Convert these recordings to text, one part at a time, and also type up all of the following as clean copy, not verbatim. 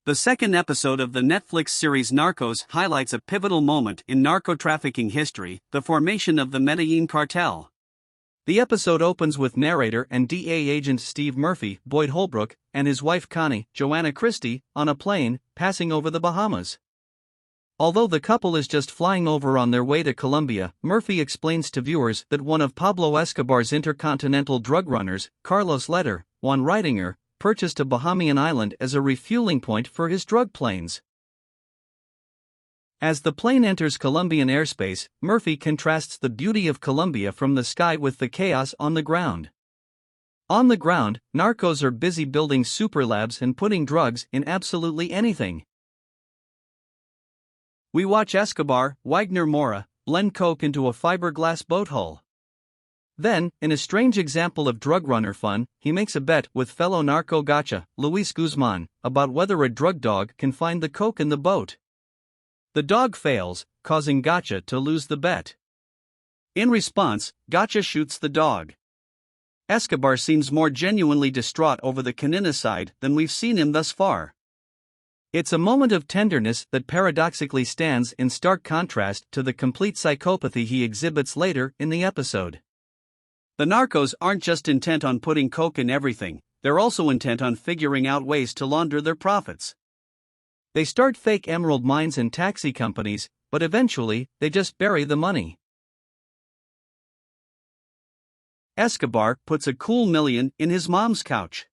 The second episode of the Netflix series Narcos highlights a pivotal moment in narco-trafficking history, the formation of the Medellin cartel. The episode opens with narrator and DEA agent Steve Murphy, Boyd Holbrook, and his wife Connie, Joanna Christie, on a plane, passing over the Bahamas. Although the couple is just flying over on their way to Colombia, Murphy explains to viewers that one of Pablo Escobar's intercontinental drug runners, Carlos Leder, Juan Ridinger, purchased a Bahamian island as a refueling point for his drug planes. As the plane enters Colombian airspace, Murphy contrasts the beauty of Colombia from the sky with the chaos on the ground. On the ground, narcos are busy building super labs and putting drugs in absolutely anything. We watch Escobar, Wagner Mora, blend coke into a fiberglass boat hull. Then, in a strange example of drug runner fun, he makes a bet with fellow narco gotcha, Luis Guzman, about whether a drug dog can find the coke in the boat. The dog fails, causing Gotcha to lose the bet. In response, Gotcha shoots the dog. Escobar seems more genuinely distraught over the caninicide than we've seen him thus far. It's a moment of tenderness that paradoxically stands in stark contrast to the complete psychopathy he exhibits later in the episode. The narcos aren't just intent on putting coke in everything, they're also intent on figuring out ways to launder their profits. They start fake emerald mines and taxi companies, but eventually, they just bury the money. Escobar puts a cool $1 million in his mom's couch.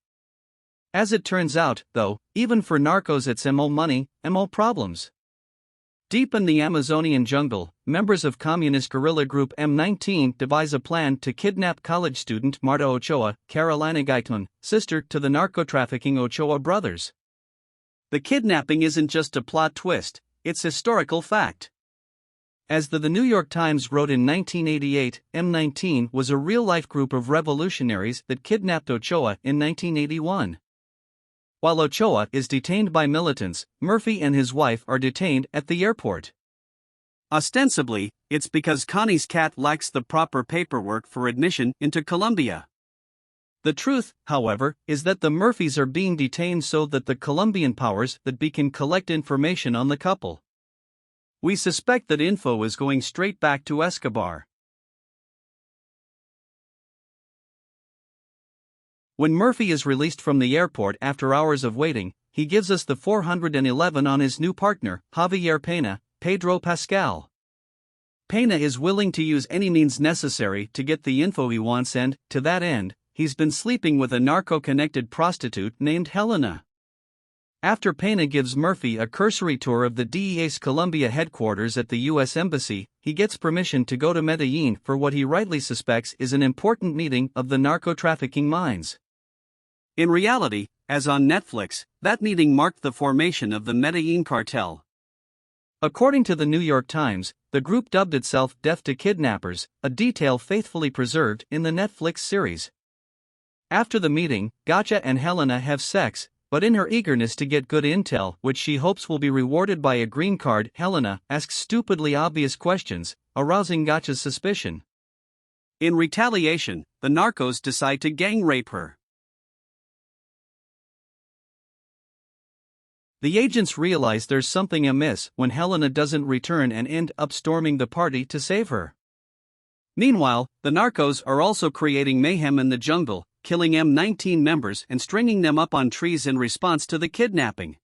As it turns out, though, even for narcos it's MO money, MO problems. Deep in the Amazonian jungle, members of communist guerrilla group M19 devise a plan to kidnap college student Marta Ochoa, Carolina Gaitan, sister to the narco-trafficking Ochoa brothers. The kidnapping isn't just a plot twist, it's historical fact. As the New York Times wrote in 1988, M19 was a real-life group of revolutionaries that kidnapped Ochoa in 1981. While Ochoa is detained by militants, Murphy and his wife are detained at the airport. Ostensibly, it's because Connie's cat lacks the proper paperwork for admission into Colombia. The truth, however, is that the Murphys are being detained so that the Colombian powers that be can collect information on the couple. We suspect that info is going straight back to Escobar. When Murphy is released from the airport after hours of waiting, he gives us the 411 on his new partner, Javier Pena, Pedro Pascal. Pena is willing to use any means necessary to get the info he wants and, to that end, he's been sleeping with a narco-connected prostitute named Helena. After Pena gives Murphy a cursory tour of the DEA's Colombia headquarters at the U.S. Embassy, he gets permission to go to Medellin for what he rightly suspects is an important meeting of the narco-trafficking minds. In reality, as on Netflix, that meeting marked the formation of the Medellin cartel. According to the New York Times, the group dubbed itself Death to Kidnappers, a detail faithfully preserved in the Netflix series. After the meeting, Gotcha and Helena have sex, but in her eagerness to get good intel, which she hopes will be rewarded by a green card, Helena asks stupidly obvious questions, arousing Gotcha's suspicion. In retaliation, the narcos decide to gang rape her. The agents realize there's something amiss when Helena doesn't return and end up storming the party to save her. Meanwhile, the narcos are also creating mayhem in the jungle, killing M19 members and stringing them up on trees in response to the kidnapping.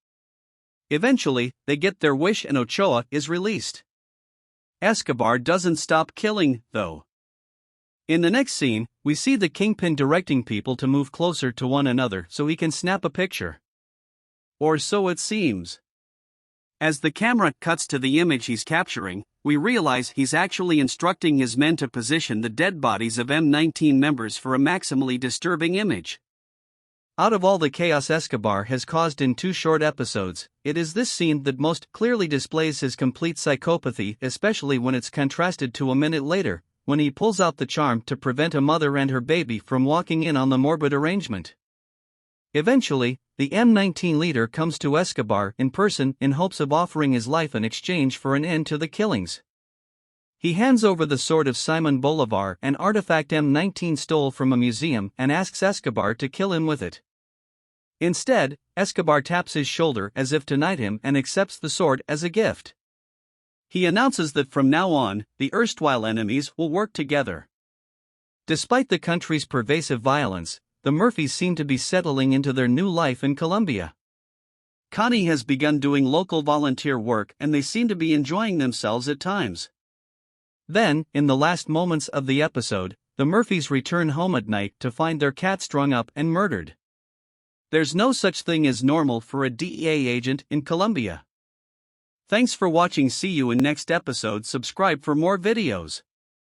Eventually, they get their wish and Ochoa is released. Escobar doesn't stop killing, though. In the next scene, we see the kingpin directing people to move closer to one another so he can snap a picture. Or so it seems. As the camera cuts to the image he's capturing, we realize he's actually instructing his men to position the dead bodies of M19 members for a maximally disturbing image. Out of all the chaos Escobar has caused in 2 short episodes, it is this scene that most clearly displays his complete psychopathy, especially when it's contrasted to a minute later, when he pulls out the charm to prevent a mother and her baby from walking in on the morbid arrangement. Eventually, the M19 leader comes to Escobar in person in hopes of offering his life in exchange for an end to the killings. He hands over the sword of Simon Bolivar, an artifact M19 stole from a museum, and asks Escobar to kill him with it. Instead, Escobar taps his shoulder as if to knight him and accepts the sword as a gift. He announces that from now on, the erstwhile enemies will work together. Despite the country's pervasive violence, the Murphys seem to be settling into their new life in Colombia. Connie has begun doing local volunteer work and they seem to be enjoying themselves at times. Then, in the last moments of the episode, the Murphys return home at night to find their cat strung up and murdered. There's no such thing as normal for a DEA agent in Colombia. Thanks for watching. See you in next episode. Subscribe for more videos.